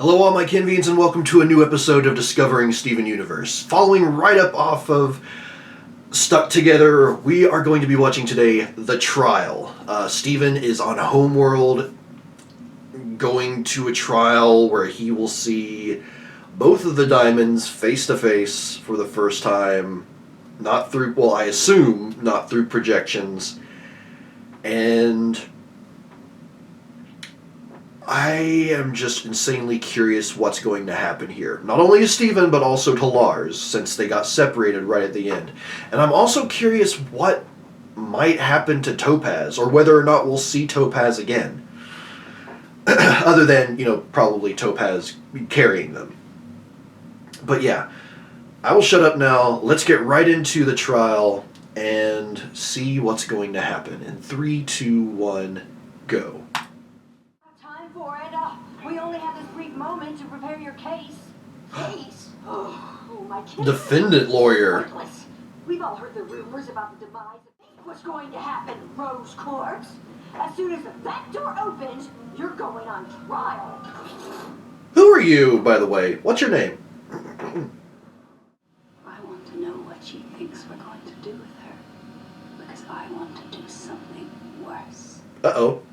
Hello all my Kenvians and welcome to a new episode of Discovering Steven Universe. Following right up off of Stuck Together, we are going to be watching today The Trial. Steven is on Homeworld, going to a trial where he will see both of the diamonds face to face for the first time. Not through, well, I assume not through projections. And I am just insanely curious what's going to happen here. Not only to Steven, but also to Lars, since they got separated right at the end. And I'm also curious what might happen to Topaz, or whether or not we'll see Topaz again. Other than, probably Topaz carrying them. But yeah, I will shut up now. Let's get right into the trial and see what's going to happen. In 3, 2, 1, go. We only have this brief moment to prepare your case. Case? Oh, my case. Defendant lawyer. Pointless. We've all heard the rumors about the demise. Think what's going to happen, Rose Quartz. As soon as the back door opens, you're going on trial. Who are you, by the way? What's your name? I want to know what she thinks we're going to do with her. Because I want to do something worse. Uh-oh.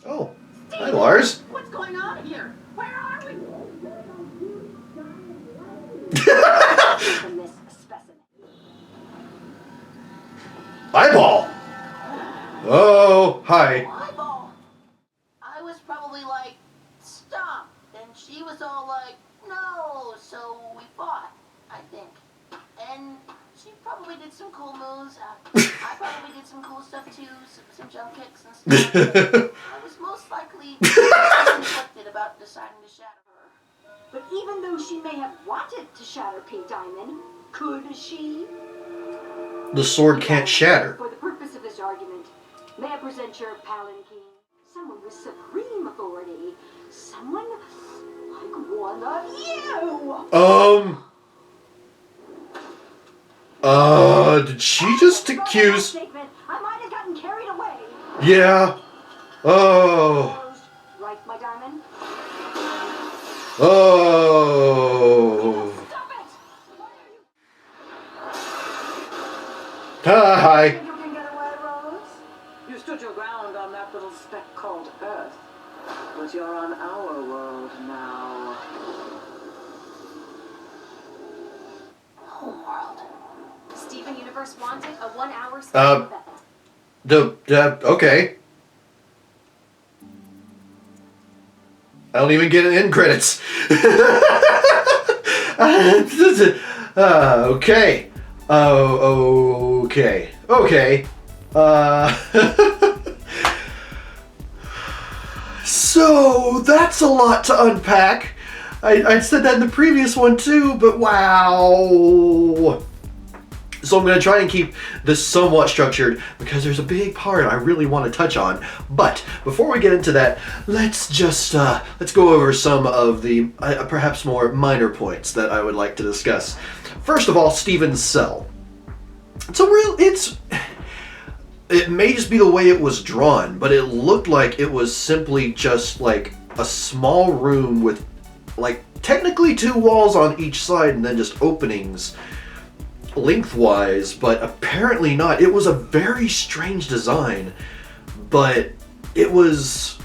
Oh. Hi, Lars. What's going on here? Where are we? Eyeball. Oh, hi. Eyeball. I was probably like, stop. And she was all like, no. So we fought, I think. And she probably did some cool moves. I probably did some cool stuff too. Some jump kicks and stuff. I was most likely conflicted about deciding to shatter her. But even though she may have wanted to shatter Pink Diamond, could she? The sword can't shatter. For the purpose of this argument, may I present your palanquin? Someone with supreme authority. Someone like one of you! Did she just accuse... I might have gotten carried away. Yeah. Oh. Right, my diamond? Oh. Stop it! Hi. You can get away, Rose? You stood your ground on that little speck called Earth. But you're on our world now. Homeworld. Steven Universe wanted a 1-hour Okay. I don't even get an end credits. Okay. Oh, okay. Okay. So, that's a lot to unpack. I said that in the previous one too, but wow. So I'm going to try and keep this somewhat structured because there's a big part I really want to touch on. But before we get into that, let's just let's go over some of the perhaps more minor points that I would like to discuss. First of all, Steven's cell. It may just be the way it was drawn, but it looked like it was simply just like a small room with like technically 2 walls on each side and then just openings lengthwise, but apparently not. It was a very strange design, but it was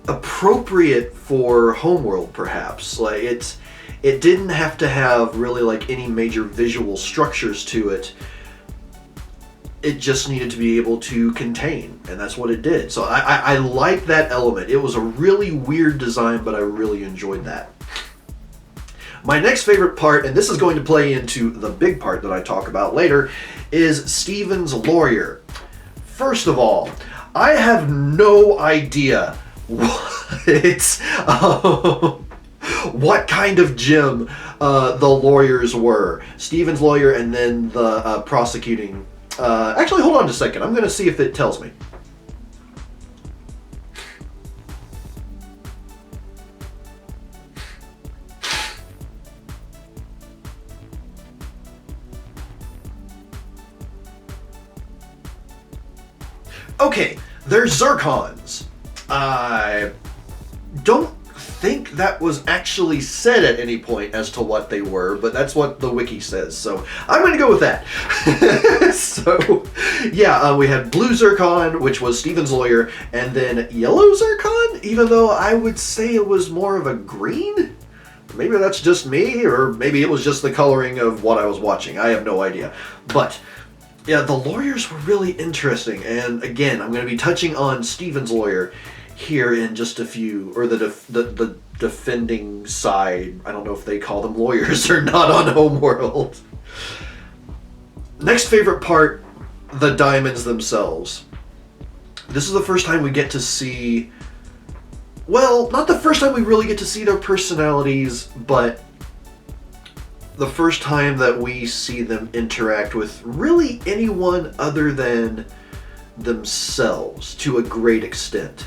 appropriate for Homeworld, perhaps. Like it didn't have to have really like any major visual structures to it. It just needed to be able to contain, and that's what it did. So I like that element. It was a really weird design, but I really enjoyed that. My next favorite part, and this is going to play into the big part that I talk about later, is Steven's lawyer. First of all, I have no idea what kind of gem the lawyers were. Steven's lawyer and then the prosecuting. Actually, hold on just a second. I'm going to see if it tells me. Okay, they're zircons. I don't think that was actually said at any point as to what they were, but that's what the wiki says, so I'm going to go with that. So, yeah, we had blue zircon, which was Steven's lawyer, and then yellow zircon, even though I would say it was more of a green? Maybe that's just me, or maybe it was just the coloring of what I was watching. I have no idea. But, yeah, the lawyers were really interesting, and again, I'm going to be touching on Steven's lawyer here in just a few, or the defending side. I don't know if they call them lawyers or not on Homeworld. Next favorite part, the diamonds themselves. This is the first time we get to see, well, not the first time we really get to see their personalities, but the first time that we see them interact with really anyone other than themselves to a great extent.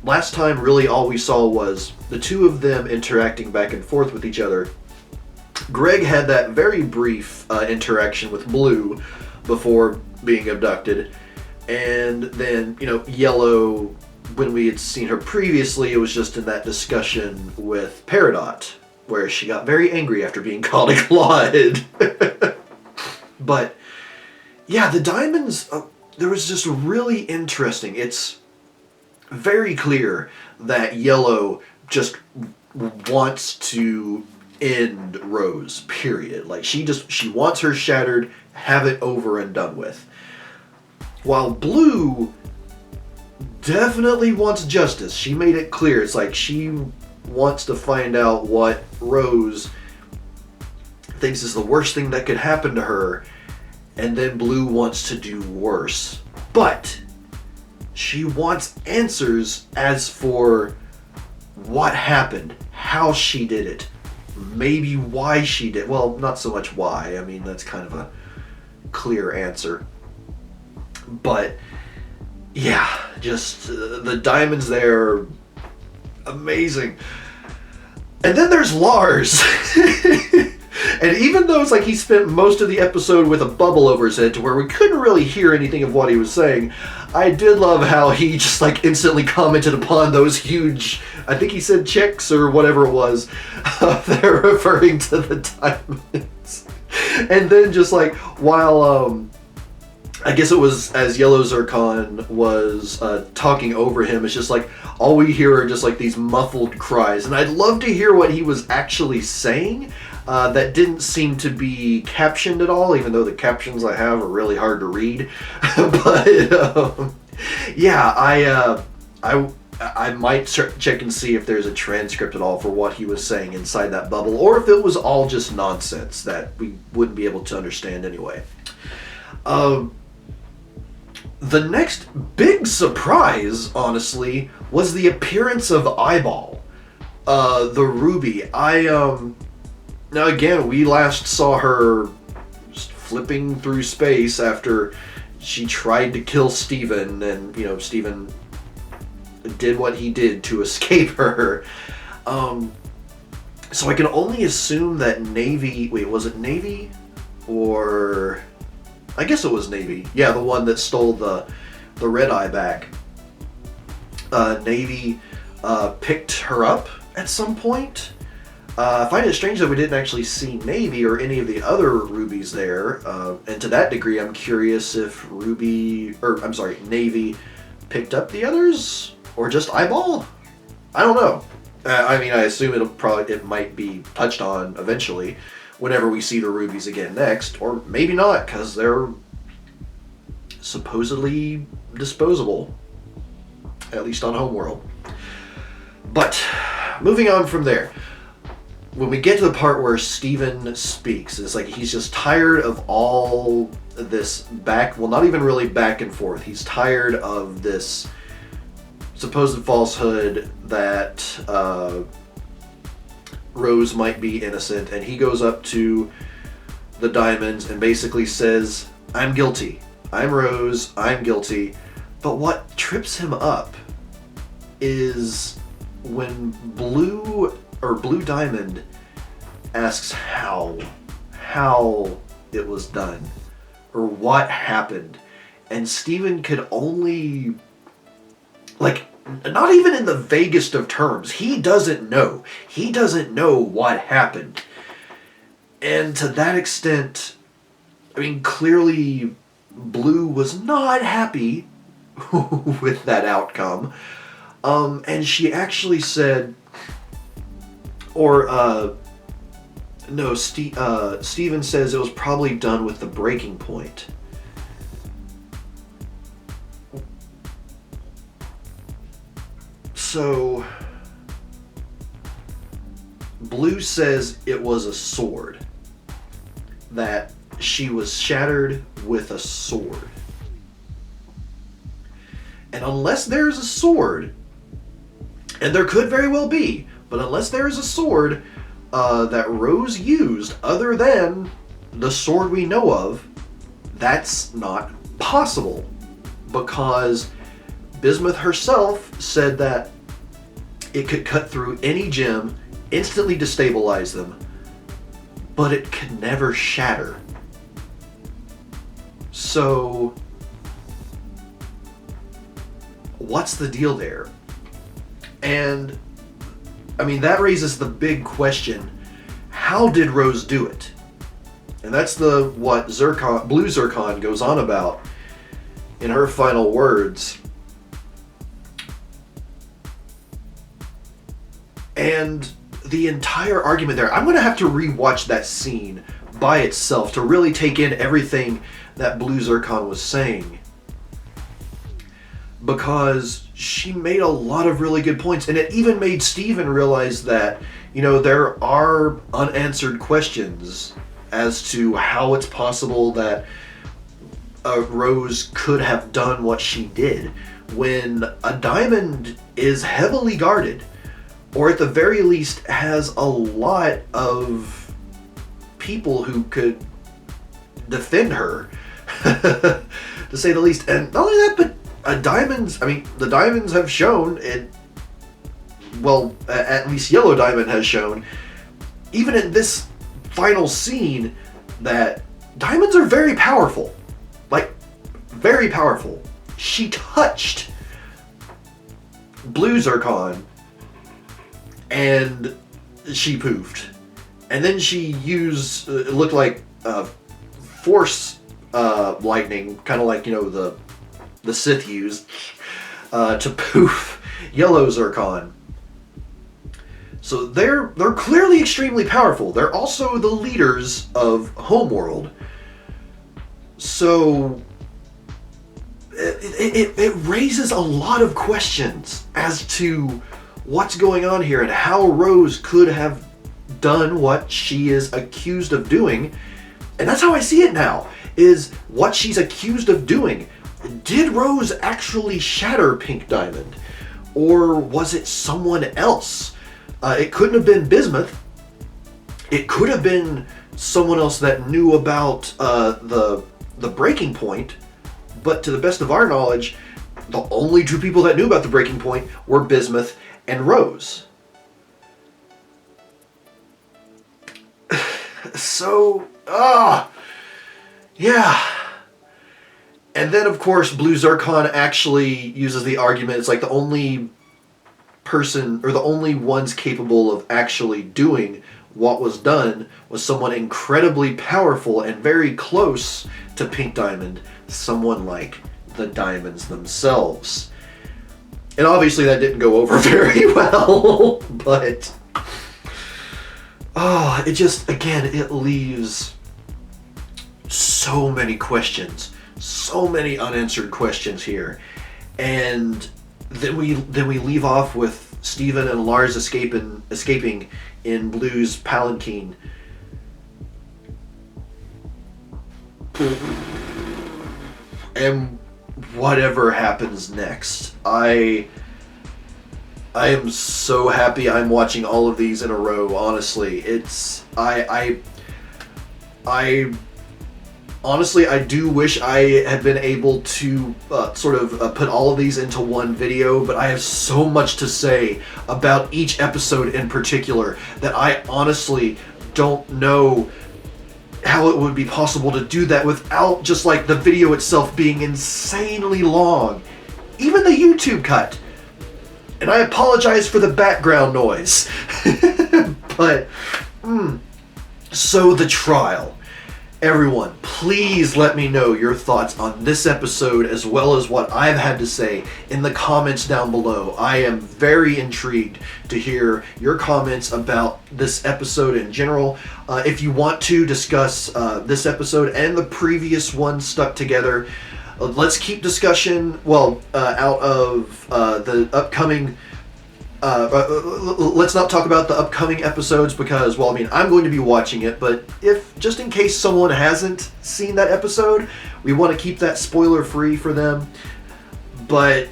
Last time, really all we saw was the two of them interacting back and forth with each other. Greg had that very brief interaction with Blue before being abducted, and then, you know, Yellow, when we had seen her previously, it was just in that discussion with Peridot, where she got very angry after being called a clod. But, yeah, the diamonds, there was just really interesting. It's very clear that Yellow just wants to end Rose, period. Like, she wants her shattered, have it over and done with. While Blue definitely wants justice. She made it clear. It's like she wants to find out what Rose thinks is the worst thing that could happen to her, and then Blue wants to do worse. But she wants answers as for what happened, how she did it, maybe why she did. Well, not so much why. I mean, that's kind of a clear answer. But yeah, just the diamonds there are amazing. And then there's Lars. And even though it's like he spent most of the episode with a bubble over his head to where we couldn't really hear anything of what he was saying, I did love how he just like instantly commented upon those huge, I think he said checks or whatever it was, they're referring to the diamonds. And then just like while I guess it was as Yellow Zircon was talking over him, it's just like all we hear are just like these muffled cries. And I'd love to hear what he was actually saying. That didn't seem to be captioned at all, even though the captions I have are really hard to read. But yeah, I might check and see if there's a transcript at all for what he was saying inside that bubble, or if it was all just nonsense that we wouldn't be able to understand anyway. The next big surprise, honestly, was the appearance of Eyeball, the Ruby. Now again, we last saw her just flipping through space after she tried to kill Steven, and, you know, Steven did what he did to escape her. So I can only assume that Navy... Wait, was it Navy? Or... I guess it was Navy. Yeah, the one that stole the Red Eye back. Navy picked her up at some point. I find it strange that we didn't actually see Navy or any of the other Rubies there, and to that degree I'm curious if Navy picked up the others, or just Eyeball? I don't know. I mean, I assume it might be touched on eventually, whenever we see the Rubies again next, or maybe not, because they're supposedly disposable, at least on Homeworld. But, moving on from there. When we get to the part where Steven speaks, it's like he's just tired of all this not even really back and forth. He's tired of this supposed falsehood that Rose might be innocent, and he goes up to the diamonds and basically says, "I'm guilty. I'm Rose. I'm guilty." But what trips him up is when Blue Diamond asks how it was done, or what happened, and Steven could only, like, not even in the vaguest of terms. He doesn't know. He doesn't know what happened. And to that extent, I mean, clearly Blue was not happy with that outcome. And she actually said, no, Steven says it was probably done with the breaking point. So, Blue says it was a sword. That she was shattered with a sword. And unless there's a sword, and there could very well be, but unless there is a sword that Rose used other than the sword we know of, that's not possible. Because Bismuth herself said that it could cut through any gem, instantly destabilize them, but it could never shatter. So, what's the deal there? And, I mean, that raises the big question, how did Rose do it? And that's what Blue Zircon goes on about in her final words. And the entire argument there, I'm going to have to rewatch that scene by itself to really take in everything that Blue Zircon was saying. Because she made a lot of really good points, and it even made Steven realize that, you know, there are unanswered questions as to how it's possible that Rose could have done what she did when a diamond is heavily guarded, or at the very least has a lot of people who could defend her, to say the least. And not only that, but the diamonds have shown it. Well, at least Yellow Diamond has shown, even in this final scene, that diamonds are very powerful. Like, very powerful. She touched Blue Zircon and she poofed. And then she used, it looked like force lightning, kind of like, you know, the Sith used, to poof Yellow Zircon. So they're clearly extremely powerful. They're also the leaders of Homeworld. So it raises a lot of questions as to what's going on here and how Rose could have done what she is accused of doing. And that's how I see it now, is what she's accused of doing. Did Rose actually shatter Pink Diamond? Or was it someone else? It couldn't have been Bismuth. It could have been someone else that knew about the breaking point. But to the best of our knowledge, the only two people that knew about the breaking point were Bismuth and Rose. So, yeah. And then, of course, Blue Zircon actually uses the argument, it's like the only person, or the only ones capable of actually doing what was done was someone incredibly powerful and very close to Pink Diamond, someone like the Diamonds themselves. And obviously that didn't go over very well, but it just, again, it leaves so many questions, so many unanswered questions here. And then we leave off with Steven and Lars escaping in Blue's palanquin. And whatever happens next, I am so happy I'm watching all of these in a row. Honestly, honestly, I do wish I had been able to put all of these into one video, but I have so much to say about each episode in particular that I honestly don't know how it would be possible to do that without just like the video itself being insanely long. Even the YouTube cut And I apologize for the background noise. But, so the trial. Everyone, please let me know your thoughts on this episode as well as what I've had to say in the comments down below. I am very intrigued to hear your comments about this episode in general. If you want to discuss this episode and the previous one stuck together, let's keep discussion, out of the upcoming... let's not talk about the upcoming episodes because, I'm going to be watching it, but just in case someone hasn't seen that episode, we want to keep that spoiler free for them. But,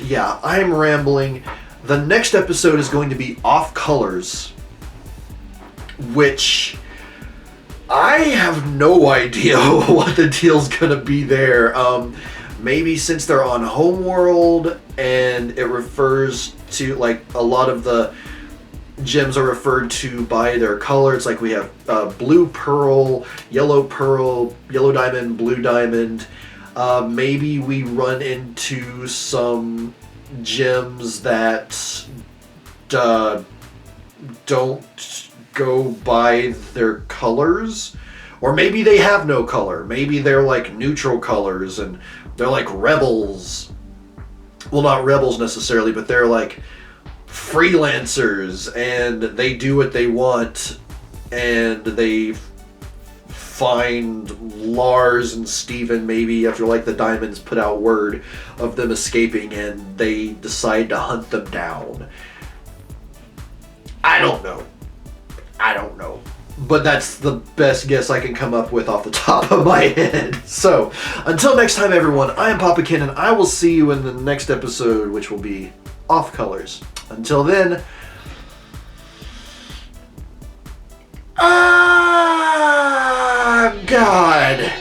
yeah, I'm rambling. The next episode is going to be Off Colors, which I have no idea what the deal's gonna be there. Maybe since they're on Homeworld and it refers to, a lot of the gems are referred to by their colors. Like we have blue pearl, yellow diamond, blue diamond. Maybe we run into some gems that don't go by their colors. Or maybe they have no color. Maybe they're neutral colors and they're rebels. Well, not rebels necessarily, but they're freelancers and they do what they want and they find Lars and Steven maybe after the diamonds put out word of them escaping and they decide to hunt them down. I don't know. But that's the best guess I can come up with off the top of my head. So, until next time, everyone, I am Papa Kenn, and I will see you in the next episode, which will be Off Colors. Until then, God.